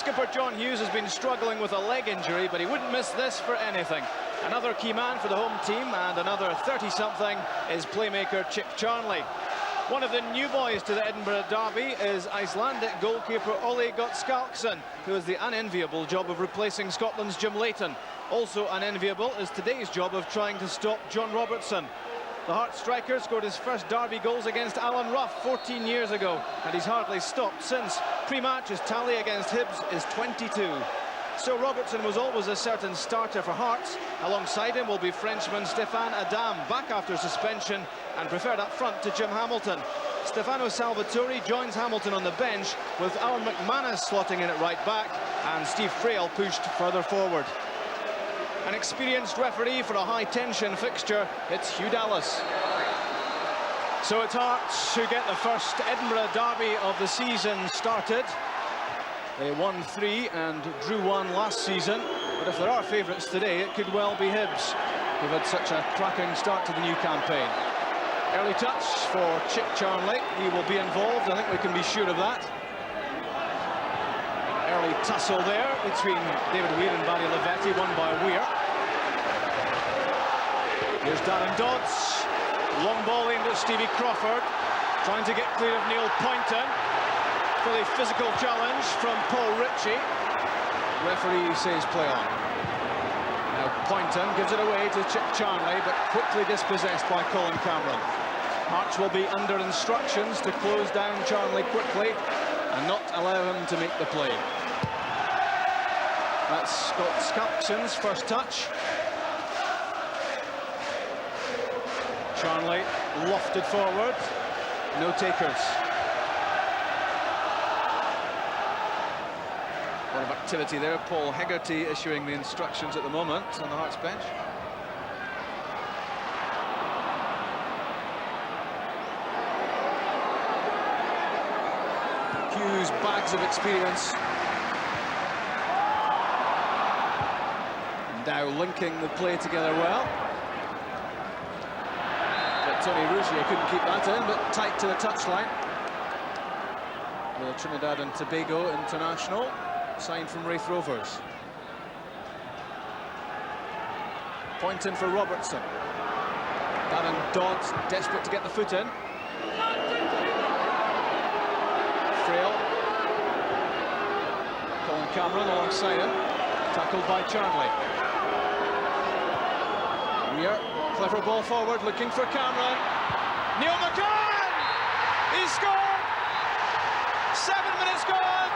Skipper John Hughes has been struggling with a leg injury, but he wouldn't miss this for anything. Another key man for the home team, and another 30-something is playmaker Chick Charnley. One of the new boys to the Edinburgh Derby is Icelandic goalkeeper Ole Gottskálksson, who has the unenviable job of replacing Scotland's Jim Leighton. Also unenviable is today's job of trying to stop John Robertson. The Hearts striker scored his first Derby goals against Alan Rough 14 years ago, and he's hardly stopped since. Pre-match, his tally against Hibs is 22. So Robertson was always a certain starter for Hearts. Alongside him will be Frenchman Stéphane Adam, back after suspension and preferred up front to Jim Hamilton. Stefano Salvatore joins Hamilton on the bench, with Alan McManus slotting in at right back and Steve Frail pushed further forward. An experienced referee for a high-tension fixture, it's Hugh Dallas. So it's Hearts who get the first Edinburgh Derby of the season started. They won 3 and drew 1 last season, but if there are favourites today, it could well be Hibs, who've had such a cracking start to the new campaign. Early touch for Chick Charnley. He will be involved, I think we can be sure of that. Early tussle there between David Weir and Barry Lavetti, won by Weir. Here's Darren Dodds. Long ball aimed at Stevie Crawford, trying to get clear of Neil Poynton. For the physical challenge from Paul Ritchie. Referee says play on. Now Poynton gives it away to Chick Charnley, but quickly dispossessed by Colin Cameron. Hearts will be under instructions to close down Charnley quickly and not allow him to make the play. That's Scott Skalkson's first touch. Charnley lofted forward, no takers. A lot of activity there. Paul Hegarty issuing the instructions at the moment on the Hearts bench. Hughes, bags of experience. Now linking the play together well. But Tony Rougier couldn't keep that in, but tight to the touchline. The Trinidad and Tobago international, signed from Wraith Rovers. Poynton for Robertson. Darren Dodds desperate to get the foot in. Frail. Colin Cameron alongside him. Tackled by Charnley. Weir, clever ball forward, looking for Cameron. Neil McCann! He scored! 7 minutes gone!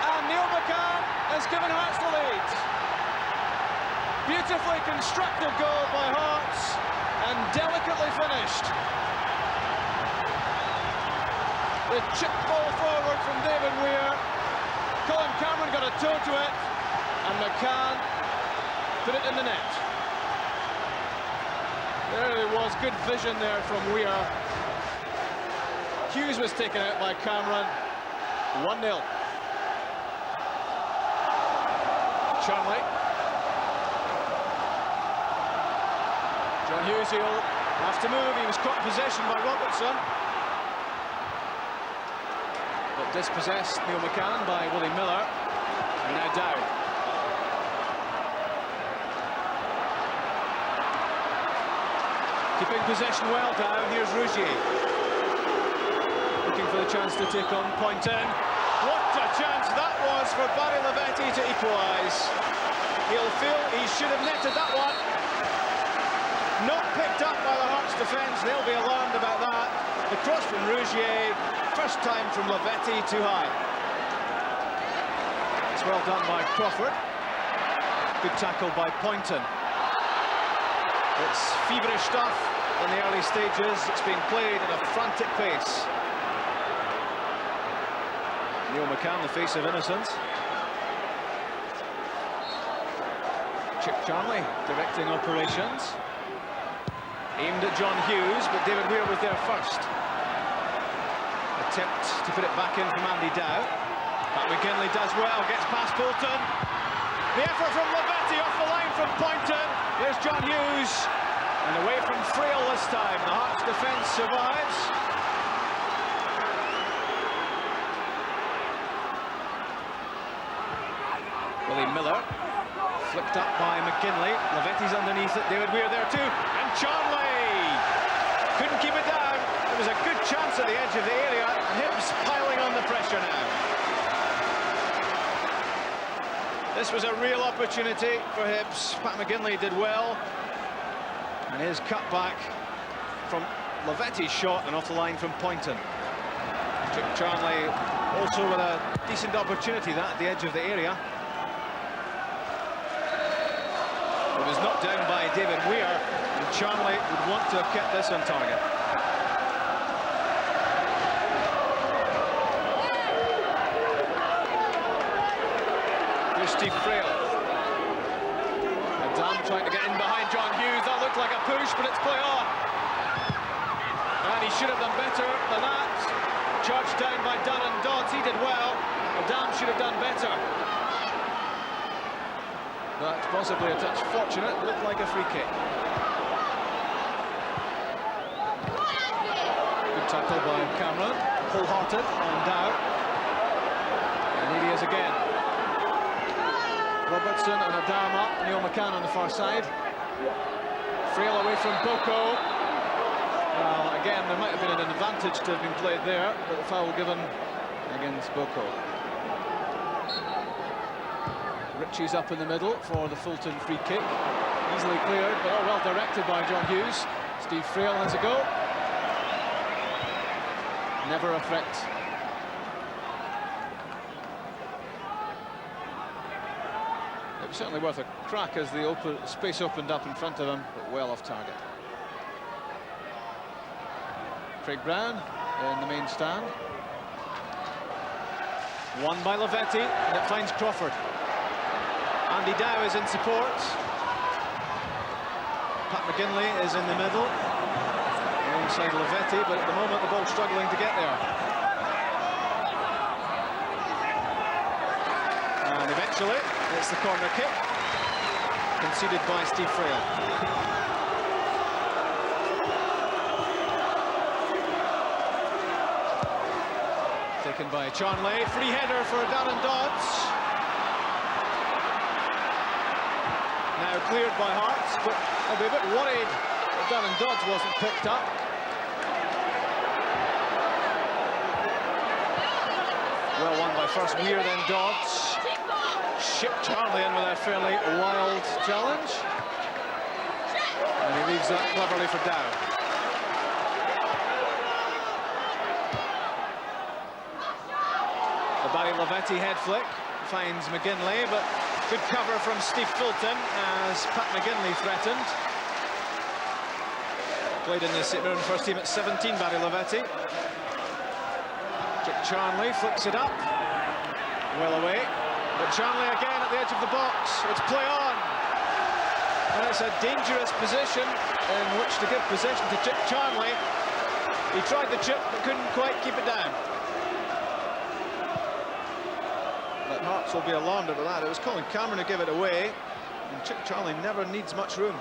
And Neil McCann has given Hearts the lead. Beautifully constructed goal by Hearts and delicately finished. The chip ball forward from David Weir. Colin Cameron got a toe to it and McCann put it in the net. There was good vision there from Weir. Hughes was taken out by Cameron. 1-0. Charnley. John Hughes, he'll have to move. He was caught in possession by Robertson. But dispossessed, Neil McCann, by Willie Miller. And now down. Keeping possession well down. Here's Rougier. Looking for the chance to take on Poynton. What a chance that was for Barry Lavetti to equalise. He'll feel he should have netted that one. Not picked up by the Hearts defence. They'll be alarmed about that. The cross from Rougier. First time from Lavetti, too high. It's well done by Crawford. Good tackle by Poynton. It's feverish stuff in the early stages. It's being played at a frantic pace. Neil McCann, the face of innocence. Chick Charnley directing operations. Aimed at John Hughes, but David Weir was there first. Attempt to put it back in from Andy Dow. Pat McGinley does well, gets past Bolton. The effort from Lavetti off the line from Poynton. Here's John Hughes. And away from Frail this time. The Hearts defence survives. Willie Miller, flicked up by McKinley. Lavetti's underneath it, David Weir there too, and Charnley couldn't keep it down. It was a good chance at the edge of the area. Hibs piling on the pressure now. This was a real opportunity for Hibs. Pat McGinley did well, and his cutback from Lavetti's shot and off the line from Poynton. Chick Charnley also with a decent opportunity that at the edge of the area. It was knocked down by David Weir, and Charnley would want to have kept this on target. Here's Steve Frail. Adam trying to get in behind John Hughes. That looked like a push, but it's play on. And he should have done better than that. Charged down by Darren Dodds. He did well. Adam should have done better. But possibly a touch fortunate. Looked like a free kick. Good tackle by Cameron. Wholehearted on Dow. And here he is again. Robertson and Adam up. Neil McCann on the far side. Frail away from Boko. Well, again, there might have been an advantage to have been played there, but the foul given against Boko. Ritchie's up in the middle for the Fulton free kick. Easily cleared, but well directed by John Hughes. Steve Frail has a go. Never a threat. It was certainly worth a crack as the space opened up in front of him, but well off target. Craig Brown in the main stand. Won by Lavetti, and it finds Crawford. Andy Dow is in support. Pat McGinley is in the middle, alongside Lavetti, but at the moment the ball's struggling to get there. And eventually, it's the corner kick, conceded by Steve Frail. Taken by Charnley, free header for Darren Dodds. Now cleared by Hearts, but I'll be a bit worried that Darren Dodds wasn't picked up. Well won by first Weir, then Dodds. Shipped Charnley in with a fairly wild challenge. And he leaves that cleverly for Dow. Barry Lavetti head flick finds McGinley, but good cover from Steve Fulton as Pat McGinley threatened. Played in the St Mirren first team at 17, Barry Lavetti. Chick Charnley flicks it up, well away, but Charnley again at the edge of the box. It's play on, and it's a dangerous position in which to give possession to Chick Charnley. He tried the chip but couldn't quite keep it down. But Hearts will be alarmed about that. It was Colin Cameron who gave it away, and Chick Charnley never needs much room.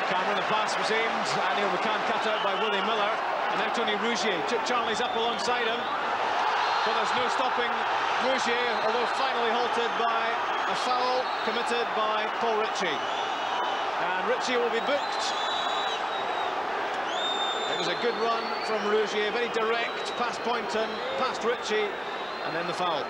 Cameron, the pass was aimed, and Neil McCann cut out by Willie Miller, and now Tony Rougier. Chick Charnley's up alongside him, but there's no stopping Rougier, although finally halted by a foul committed by Paul Ritchie. And Ritchie will be booked. It was a good run from Rougier, very direct, past Poynton, past Ritchie, and then the foul.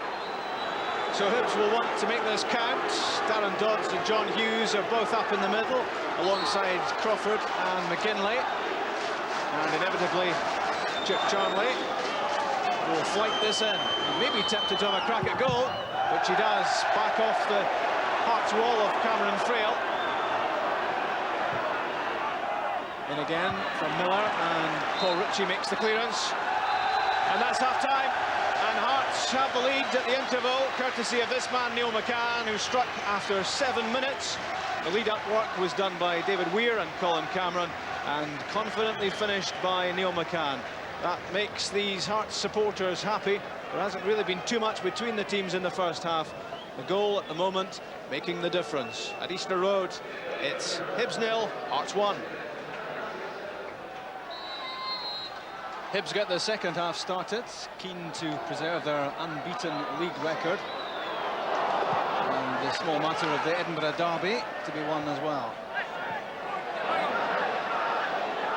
So Hibs will want to make this count. Darren Dodds and John Hughes are both up in the middle, alongside Crawford and McGinley. And inevitably, Chick Charnley will flight this in. He may be tempted to have a crack at goal, which he does, back off the Hearts wall of Cameron Frail. In again from Miller, and Paul Ritchie makes the clearance. And that's half-time, and Hearts have the lead at the interval, courtesy of this man, Neil McCann, who struck after 7 minutes. The lead-up work was done by David Weir and Colin Cameron, and confidently finished by Neil McCann. That makes these Hearts supporters happy. There hasn't really been too much between the teams in the first half. The goal at the moment making the difference. At Easter Road, it's Hibs 0, Hearts 1. Hibs get the second half started, keen to preserve their unbeaten league record. And the small matter of the Edinburgh derby to be won as well.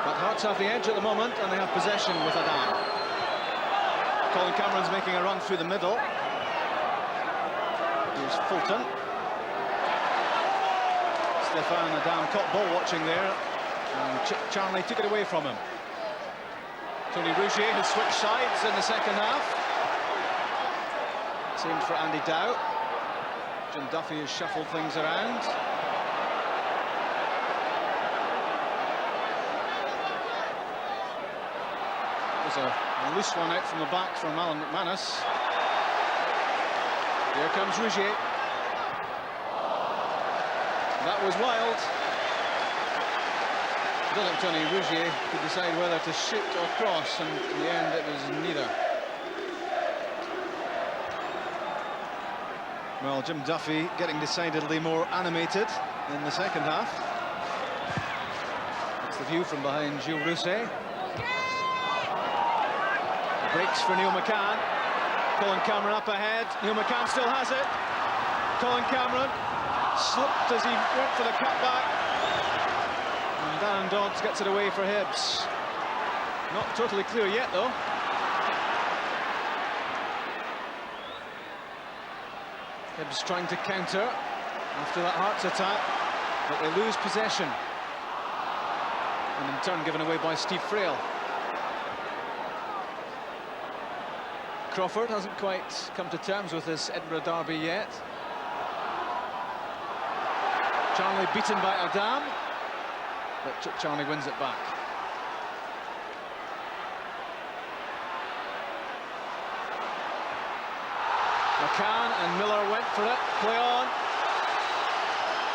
But Hearts have the edge at the moment, and they have possession with Adam. Colin Cameron's making a run through the middle. Here's Fulton. Stefan Adam caught ball watching there, and Charlie took it away from him. Tony Rougier has switched sides in the second half. Same for Andy Dow. Jim Duffy has shuffled things around. There's a loose one out from the back from Alan McManus. Here comes Rougier. That was wild. I don't think Tony Rougier could decide whether to shoot or cross, and in the end it was neither. Well, Jim Duffy getting decidedly more animated in the second half. That's the view from behind Gilles Rousset. Breaks for Neil McCann. Colin Cameron up ahead. Neil McCann still has it. Colin Cameron slipped as he went for the cutback. And Darren Dodds gets it away for Hibs. Not totally clear yet, though. Hibs trying to counter after that Hearts attack, but they lose possession. And in turn given away by Steve Frail. Crawford hasn't quite come to terms with this Edinburgh derby yet. Charlie beaten by Adam, but Charlie wins it back. McCann and Miller went for it. Play on.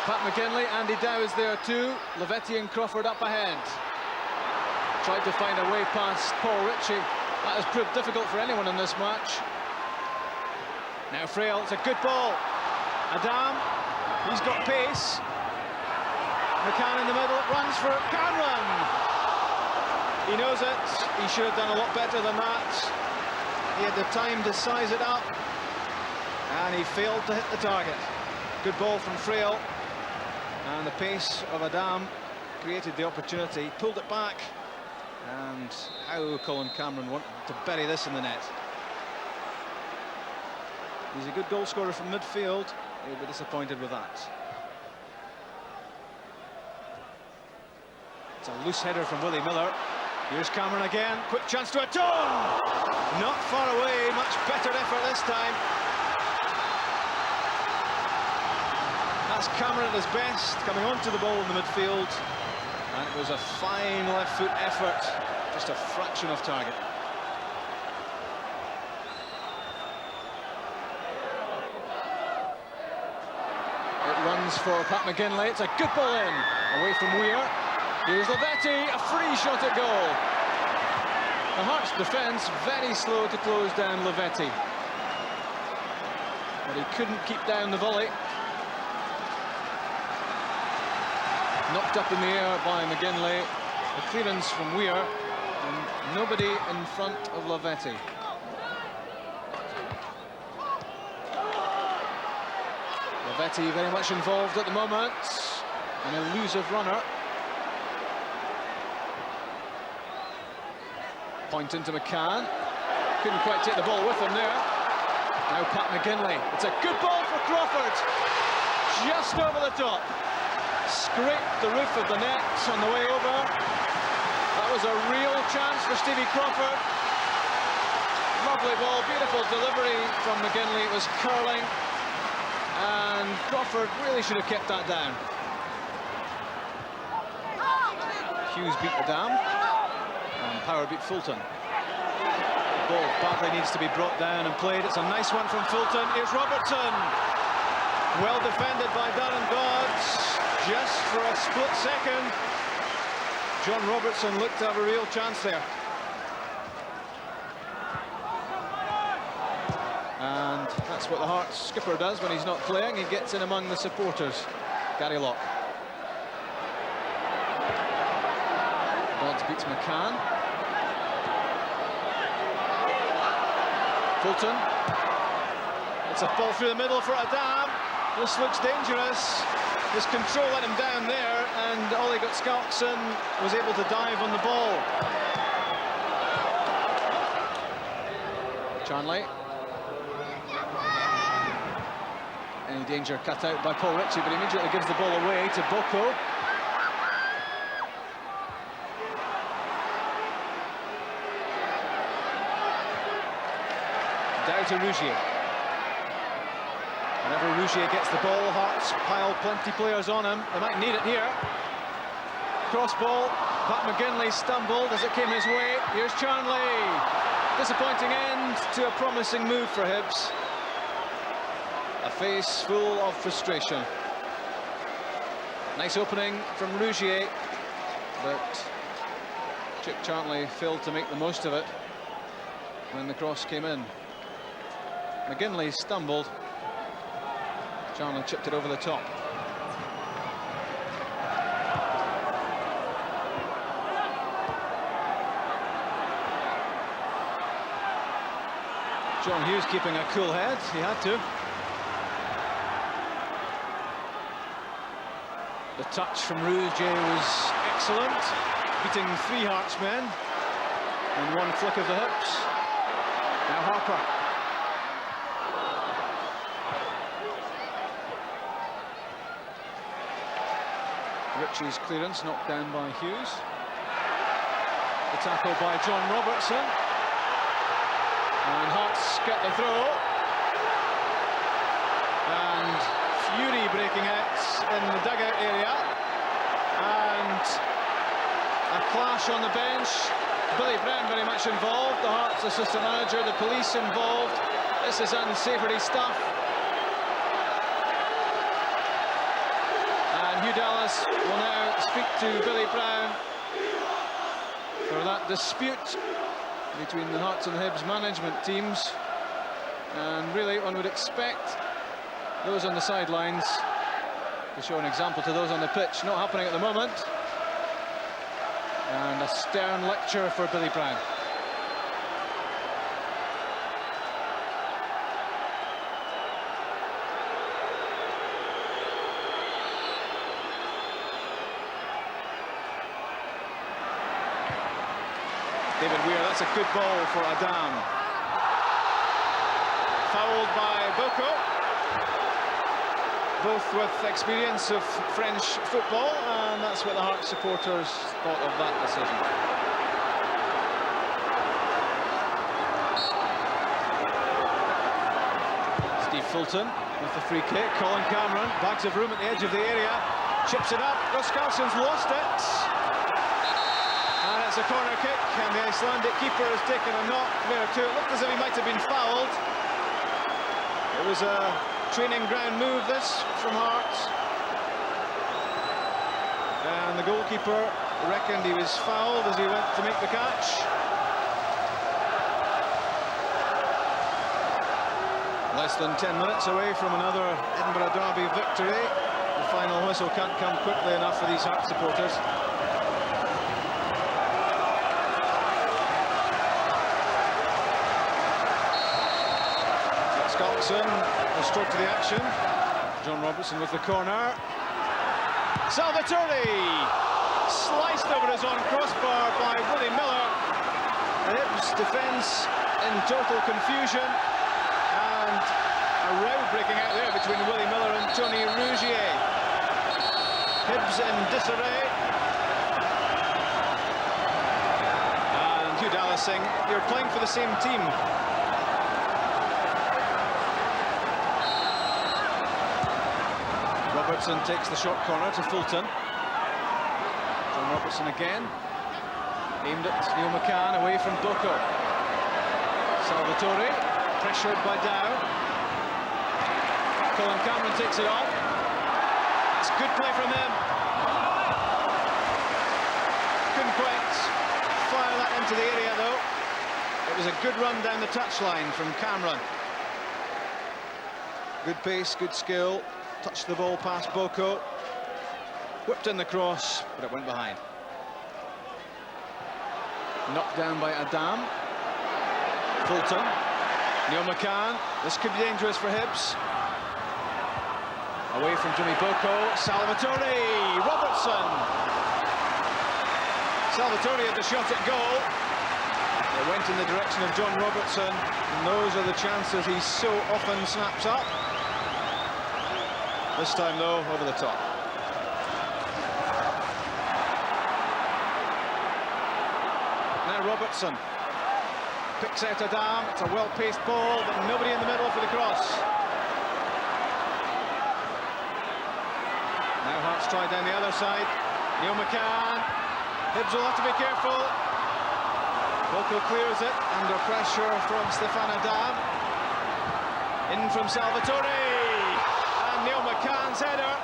Pat McGinley, Andy Dow is there too. Lavetti and Crawford up ahead. Tried to find a way past Paul Ritchie. That has proved difficult for anyone in this match. Now Frail, it's a good ball. Adam, he's got pace. McCann in the middle, runs for Cameron. He knows it. He should have done a lot better than that. He had the time to size it up, and he failed to hit the target. Good ball from Frail, and the pace of Adam created the opportunity. Pulled it back. And how Colin Cameron wanted to bury this in the net. He's a good goal scorer from midfield. He'll be disappointed with that. It's a loose header from Willie Miller. Here's Cameron again. Quick chance to atone. Not far away. Much better effort this time. That's Cameron at his best, coming onto the ball in the midfield. And it was a fine left foot effort, just a fraction of target. It runs for Pat McGinley. It's a good ball in, away from Weir. Here's Lavetti, a free shot at goal. The Hearts defence very slow to close down Lavetti. But he couldn't keep down the volley. Knocked up in the air by McGinley. The clearance from Weir, and nobody in front of Lavetti. Lavetti very much involved at the moment. An elusive runner. Point into McCann. Couldn't quite take the ball with him there. Now Pat McGinley. It's a good ball for Crawford. Just over the top. Scraped the roof of the net on the way over. That was a real chance for Stevie Crawford. Lovely ball, beautiful delivery from McGinley. It was curling, and Crawford really should have kept that down. Hughes beat Adam, and Power beat Fulton. The ball badly needs to be brought down and played. It's a nice one from Fulton. Here's Robertson. Well defended by Darren Dodds. Just for a split second, John Robertson looked to have a real chance there. And that's what the Hearts skipper does when he's not playing. He gets in among the supporters. Gary Locke. Dodds beats McCann. Fulton. It's a ball through the middle for Adam. This looks dangerous. His control let him down there, and Ole Gottskalkson was able to dive on the ball. Charnley. Any danger cut out by Paul Ritchie, but immediately gives the ball away to Boko. Down to Rougier. Whenever Rougier gets the ball, Hearts pile plenty players on him. They might need it here. Cross ball. Pat McGinley stumbled as it came his way. Here's Charnley. Disappointing end to a promising move for Hibs. A face full of frustration. Nice opening from Rougier, but Chick Charnley failed to make the most of it when the cross came in. McGinley stumbled. Charnley chipped it over the top. John Hughes keeping a cool head. He had to. The touch from Rougier was excellent, beating 3 Hearts men in one flick of the hips. Now Harper. Ritchie's clearance knocked down by Hughes. The tackle by John Robertson. And Hearts get the throw. And fury breaking out in the dugout area. And a clash on the bench. Billy Brown very much involved. The Hearts assistant manager, the police involved. This is unsavoury stuff. Hugh Dallas will now speak to Billy Brown for that dispute between the Hearts and the Hibs management teams. And really, one would expect those on the sidelines to show an example to those on the pitch. Not happening at the moment. And a stern lecture for Billy Brown. David Weir, that's a good ball for Adam. Fouled by Boko. Both with experience of French football, and that's what the Hearts supporters thought of that decision. Steve Fulton with the free kick. Colin Cameron, bags of room at the edge of the area. Chips it up. Gottskálkson's lost it. And it's a corner kick, and the Icelandic keeper has taken a knock there too. It looked as if he might have been fouled. It was a training ground move, this, from Hearts. And the goalkeeper reckoned he was fouled as he went to make the catch. Less than 10 minutes away from another Edinburgh Derby victory. The final whistle can't come quickly enough for these Hearts supporters. Gottskálksson restored to the action. John Robertson with the corner. Salvatore sliced over his own crossbar by Willie Miller. The Hibs defence in total confusion, and a row breaking out there between Willie Miller and Tony Rougier. Hibs in disarray. And Hugh Dallas saying, "You're playing for the same team." Robertson takes the short corner to Fulton. John Robertson again. Aimed at Neil McCann, away from Boko. Salvatore, pressured by Dow. Colin Cameron takes it on. It's good play from him. Couldn't quite fire that into the area, though. It was a good run down the touchline from Cameron. Good pace, good skill. Touched the ball past Boko. Whipped in the cross, but it went behind. Knocked down by Adam. Fulton. Neil McCann, this could be dangerous for Hibs. Away from Jimmy Boko, Salvatore, Robertson. Salvatore had the shot at goal. It went in the direction of John Robertson, and those are the chances he so often snaps up. This time, though, over the top. Now Robertson picks out Adam. It's a well-paced ball, but nobody in the middle for the cross. Now Hearts try down the other side. Neil McCann. Hibs will have to be careful. Boko clears it under pressure from Stefan Adam. In from Salvatore. And Neil McCann's header.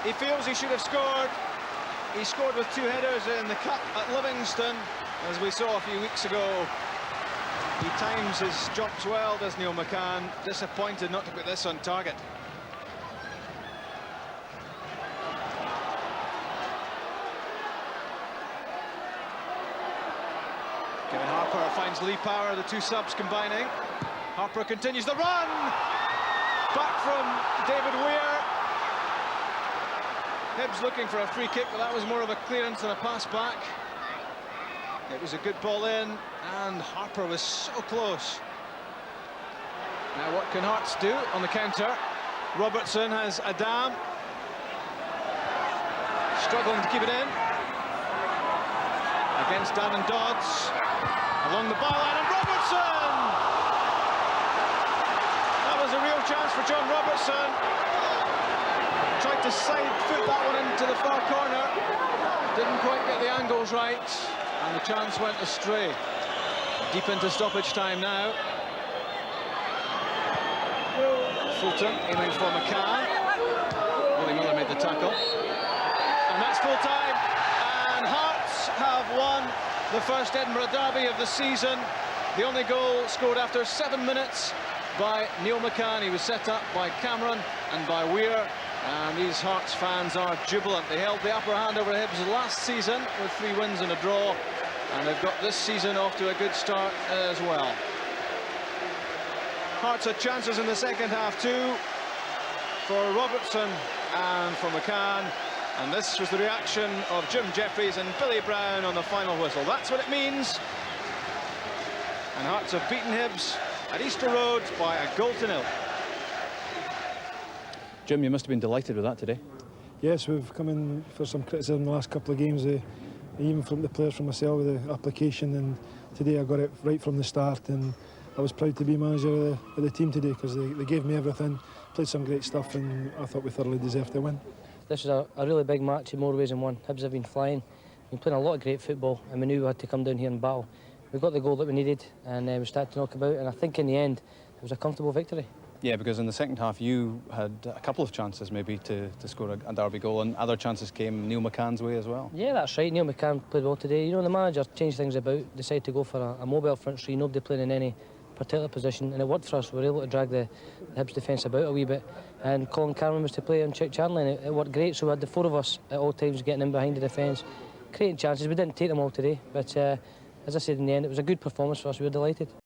He feels he should have scored. He scored with 2 headers in the cup at Livingston, as we saw a few weeks ago. He times his jumps well, does Neil McCann. Disappointed not to put this on target. Kevin Harper finds Lee Power, the 2 subs combining. Harper continues the run! Back from David Weir. Hibs looking for a free kick, but that was more of a clearance than a pass back. It was a good ball in, and Harper was so close. Now what can Hearts do on the counter? Robertson has Adam. Struggling to keep it in. Against Dan and Dodds. Along the byline, and Robertson! That was a real chance for John Robertson. Tried to side foot that one into the far corner. Didn't quite get the angles right. And the chance went astray. Deep into stoppage time now. Fulton aiming for McCann. Willie Miller made the tackle. And that's full time. And Hearts have won the first Edinburgh derby of the season. The only goal scored after 7 minutes by Neil McCann. He was set up by Cameron and by Weir. And these Hearts fans are jubilant. They held the upper hand over Hibs last season with 3 wins and a draw. And they've got this season off to a good start as well. Hearts had chances in the second half too, for Robertson and for McCann. And this was the reaction of Jim Jeffries and Billy Brown on the final whistle. That's what it means. And Hearts have beaten Hibs at Easter Road by 1-0. Jim, you must have been delighted with that today. Yes, we've come in for some criticism in the last couple of games, even from the players, from myself, with the application, and today I got it right from the start, and I was proud to be manager of the team today because they gave me everything, played some great stuff, and I thought we thoroughly deserved the win. This was a really big match in more ways than one. Hibs have been flying, been playing a lot of great football, and we knew we had to come down here and battle. We got the goal that we needed, and we started to knock about, and I think in the end it was a comfortable victory. Yeah, because in the second half you had a couple of chances maybe to score a derby goal, and other chances came Neil McCann's way as well. Yeah, that's right. Neil McCann played well today. You know, the manager changed things about, decided to go for a mobile front three, nobody playing in any particular position, and it worked for us. We were able to drag the Hibs defence about a wee bit, and Colin Cameron was to play on Chick Charnley, and it worked great. So we had the 4 of us at all times getting in behind the defence, creating chances. We didn't take them all today, but as I said, in the end it was a good performance for us. We were delighted.